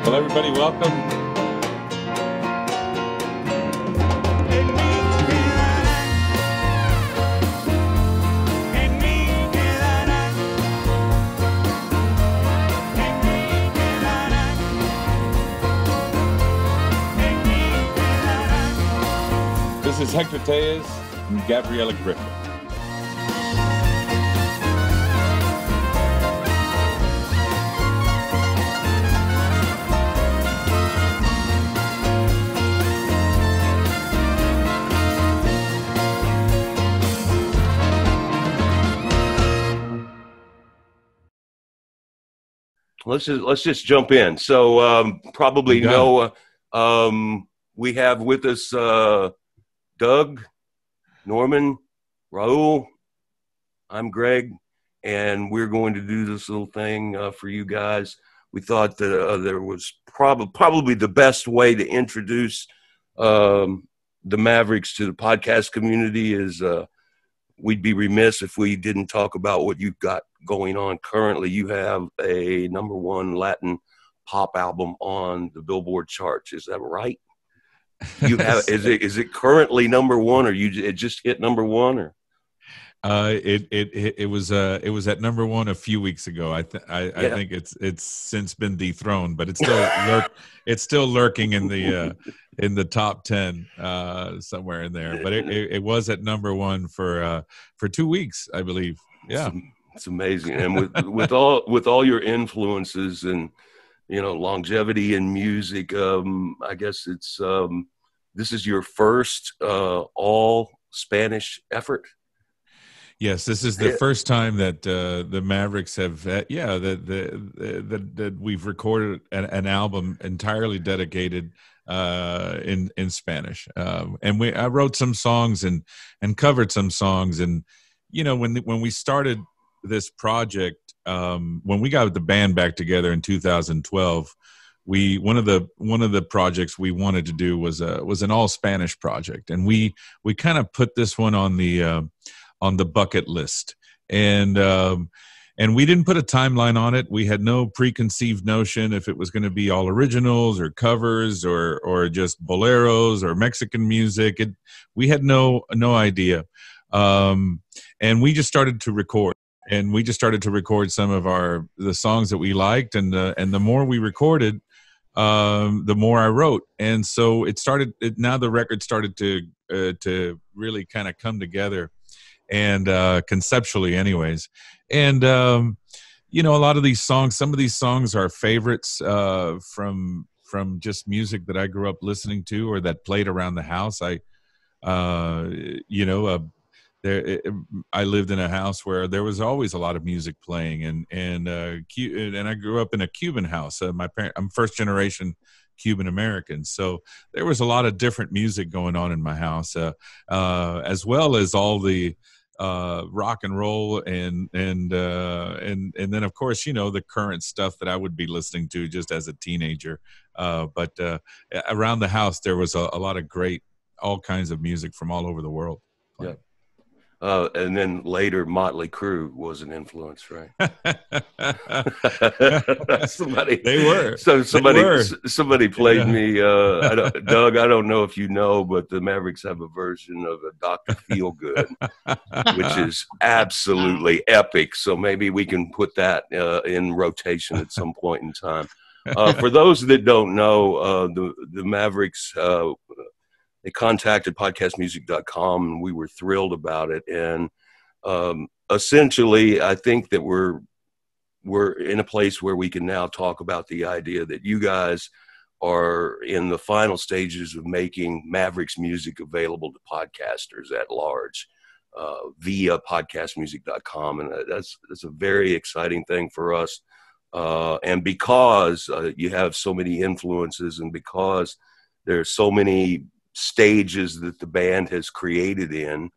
Well, everybody, welcome. This is Hector Tejas and Gabriella Griffin. Let's just jump in. So probably know we have with us Doug, Norman, Raul. I'm Greg, and we're going to do this little thing for you guys. We thought that there was probably the best way to introduce the Mavericks to the podcast community is we'd be remiss if we didn't talk about what you've got going on currently. You have a #1 Latin pop album on the Billboard charts. Is that right? You have is it currently #1, or it just hit #1, or? It was at #1 a few weeks ago. I think it's since been dethroned, but it's still lurking in the top 10 somewhere in there. But it was at #1 for 2 weeks, I believe. Yeah, it's amazing. And with all your influences and longevity in music, I guess it's this is your first all Spanish effort. Yes, this is the first time that the Mavericks have, that we've recorded an album entirely dedicated in Spanish. And I wrote some songs and covered some songs. And when we started this project, when we got the band back together in 2012, one of the projects we wanted to do was an all Spanish project, and we kind of put this one on the bucket list, and we didn't put a timeline on it. We had no preconceived notion if it was going to be all originals or covers or just boleros or Mexican music. We had no idea, and we just started to record. And we just started to record some of the songs that we liked, and the more we recorded, the more I wrote. And so now the record started to really kind of come together, and conceptually anyways. And a lot of these songs, some of these songs are favorites from just music that I grew up listening to or that played around the house. I lived in a house where there was always a lot of music playing, and I grew up in a Cuban house. I'm first generation Cuban American, so there was a lot of different music going on in my house, as well as all the rock and roll and then of course the current stuff that I would be listening to just as a teenager. But around the house there was a lot of great, all kinds of music from all over the world. Yeah. And then later, Motley Crue was an influence, right? Somebody played me. Doug, I don't know if you know, but the Mavericks have a version of a Dr. Feelgood, which is absolutely epic. So maybe we can put that in rotation at some point in time. For those that don't know, the Mavericks. They contacted podcastmusic.com, and we were thrilled about it. And essentially, I think that we're in a place where we can now talk about the idea that you guys are in the final stages of making Mavericks music available to podcasters at large via podcastmusic.com. And that's a very exciting thing for us. And because you have so many influences, and because there's so many stages that the band has created in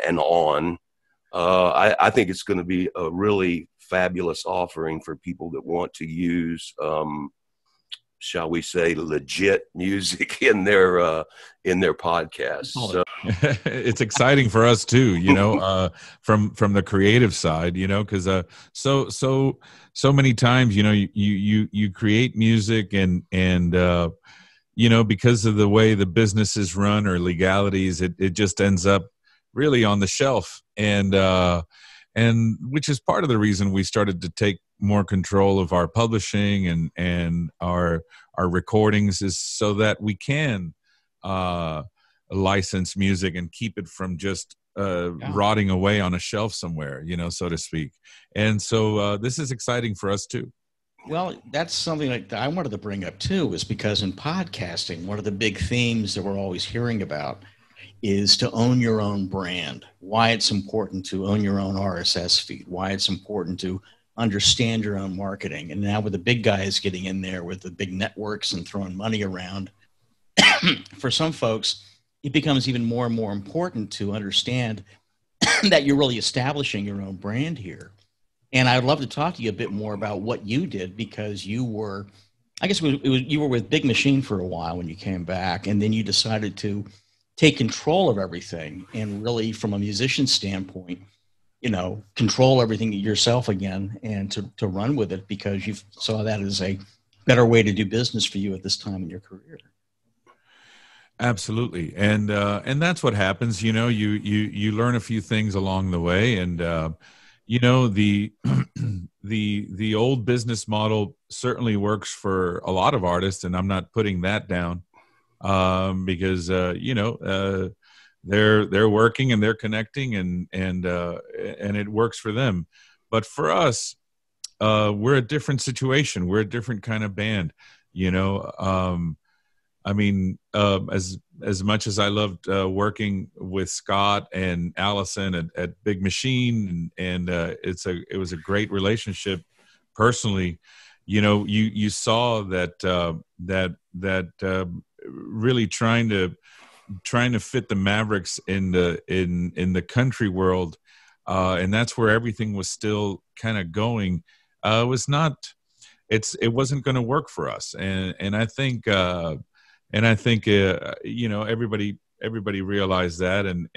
and on, I think it's going to be a really fabulous offering for people that want to use shall we say, legit music in their podcasts. So. It's exciting for us too, from the creative side, because so many times, you create music and because of the way the business is run or legalities, it just ends up really on the shelf, and which is part of the reason we started to take more control of our publishing and our recordings, is so that we can license music and keep it from just rotting away on a shelf somewhere, so to speak. And so this is exciting for us too. Well, that's something that I wanted to bring up too, is because in podcasting, one of the big themes that we're always hearing about is to own your own brand, why it's important to own your own RSS feed, why it's important to understand your own marketing. And now with the big guys getting in there with the big networks and throwing money around, for some folks, it becomes even more and more important to understand that you're really establishing your own brand here. And I'd love to talk to you a bit more about what you did, because you were, I guess you were with Big Machine for a while when you came back, and then you decided to take control of everything and really, from a musician standpoint, control everything yourself again and to run with it, because you saw that as a better way to do business for you at this time in your career. Absolutely. And that's what happens. You learn a few things along the way, and the the old business model certainly works for a lot of artists, and I'm not putting that down, because they're working and they're connecting, and it works for them. But for us, we're a different situation. We're a different kind of band. As much as I loved working with Scott and Allison at Big Machine, and it was a great relationship personally. You saw that really trying to fit the Mavericks in the country world, and that's where everything was still kind of going. It wasn't going to work for us, and I think. Everybody realized that, and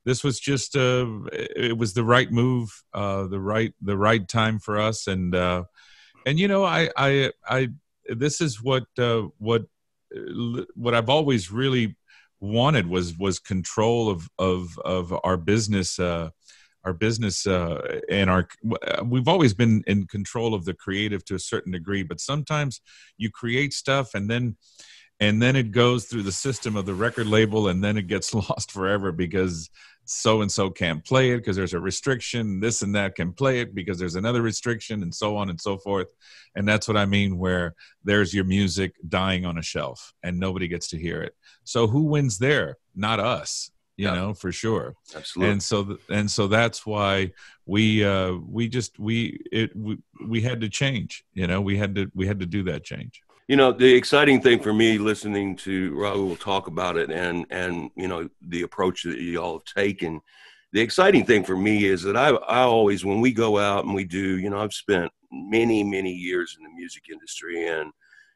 this was just it was the right move, the right time for us, and I this is what I've always really wanted was control of our business. We've always been in control of the creative to a certain degree, but sometimes you create stuff and then it goes through the system of the record label, and then it gets lost forever because so and so can't play it because there's a restriction, this and that can play it because there's another restriction, and so on and so forth. And that's what I mean, where there's your music dying on a shelf and nobody gets to hear it. So who wins there? Not us. For sure. Absolutely. And so that's why we had to change. We had to do that change. The exciting thing for me, listening to Raul talk about it, and the approach that y'all have taken, the exciting thing for me is that I always, when we go out and we do, I've spent many years in the music industry, and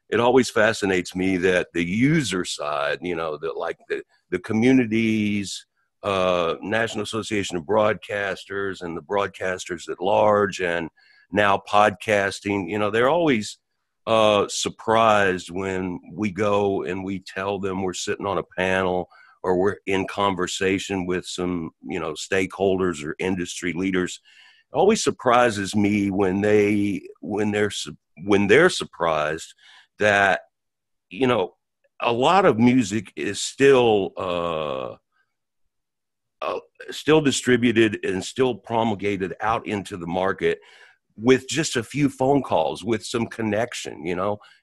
it always fascinates me that the user side, the communities, National Association of Broadcasters, and the broadcasters at large, and now podcasting, they're always surprised when we go and we tell them we're sitting on a panel or we're in conversation with some, stakeholders or industry leaders. It always surprises me when they're surprised that, a lot of music is still distributed and still promulgated out into the market with just a few phone calls, with some connection.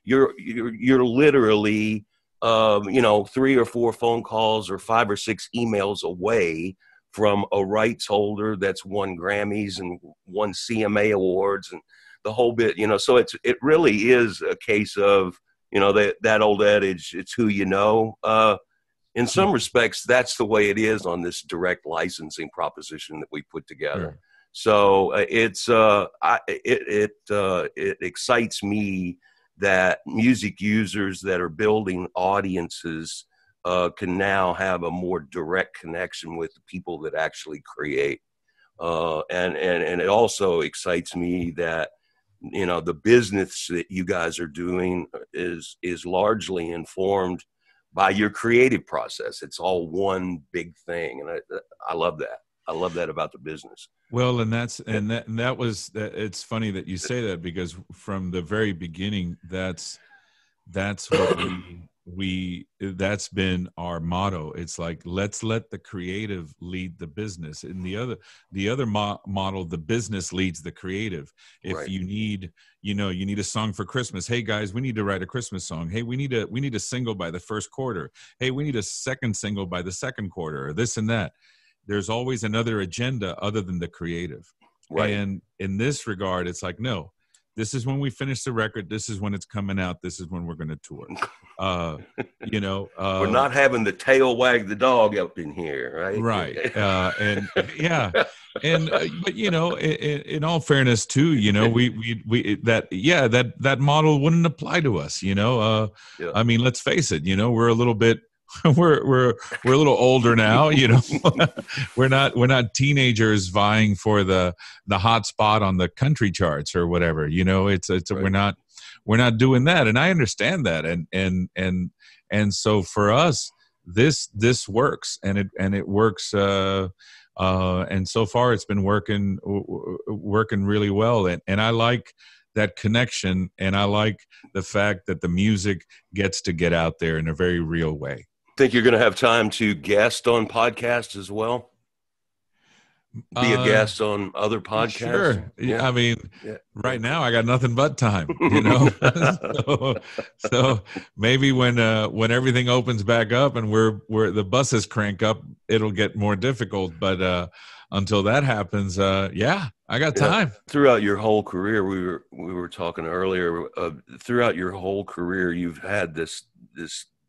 You're literally 3 or 4 phone calls or 5 or 6 emails away from a rights holder that's won Grammys and won CMA awards and the whole bit. So it really is a case of that old adage, it's who you know. In some respects, that's the way it is on this direct licensing proposition that we put together. So it excites me that music users that are building audiences can now have a more direct connection with the people that actually create. And it also excites me that, you know, the business that you guys are doing is largely informed by your creative process. It's all one big thing. And I love that. I love that about the business. Well, and that was, it's funny that you say that, because from the very beginning, that's what that's been our motto. It's like, let's let the creative lead the business. And the other model, the business leads the creative. If Right. you need a song for Christmas, hey guys, we need to write a Christmas song. Hey, we need a single by the first quarter. Hey, we need a second single by the second quarter, or this and that. There's always another agenda other than the creative. Right. And in this regard, it's like, no, this is when we finish the record. This is when it's coming out. This is when we're going to tour. We're not having the tail wag the dog up in here, right? Right. And yeah. And, but, you know, in all fairness too, you know, that model wouldn't apply to us, you know. Yeah. I mean, let's face it, you know, we're a little bit, we're a little older now, you know. we're not teenagers vying for the hot spot on the country charts or whatever, you know. It's right. we're not doing that, and I understand that, and so for us, this works, and it works, and so far it's been working really well, and I like that connection, and I like the fact that the music gets to get out there in a very real way. Think you're going to have time to guest on podcasts as well? Be a guest on other podcasts? Sure. Yeah. I mean, right now I got nothing but time, you know. so maybe when everything opens back up and we're the buses crank up, it'll get more difficult. But until that happens, I got time. Throughout your whole career, we were talking earlier. Throughout your whole career, you've had this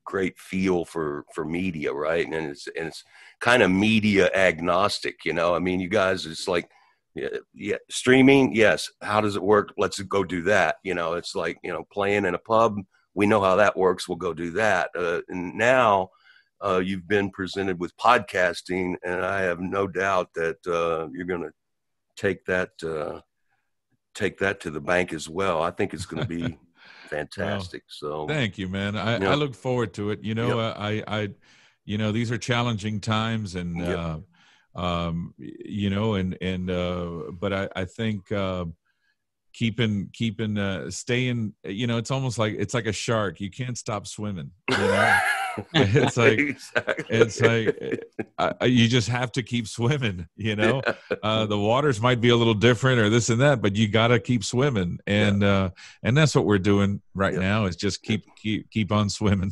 great feel for media, right? And it's kind of media agnostic, you know. I mean, you guys, it's like, yeah, streaming, yes. How does it work? Let's go do that. You know, it's like, you know, playing in a pub. We know how that works. We'll go do that. And now you've been presented with podcasting, and I have no doubt that you're going to take that to the bank as well. I think it's going to be fantastic. Well, so thank you, man. I look forward to it. You know, I you know, these are challenging times, and you know, and but I think keeping staying, you know, it's almost like it's like a shark. You can't stop swimming, you know. It's like you just have to keep swimming, you know. The waters might be a little different or this and that, but you got to keep swimming, and that's what we're doing right now, is just keep on swimming.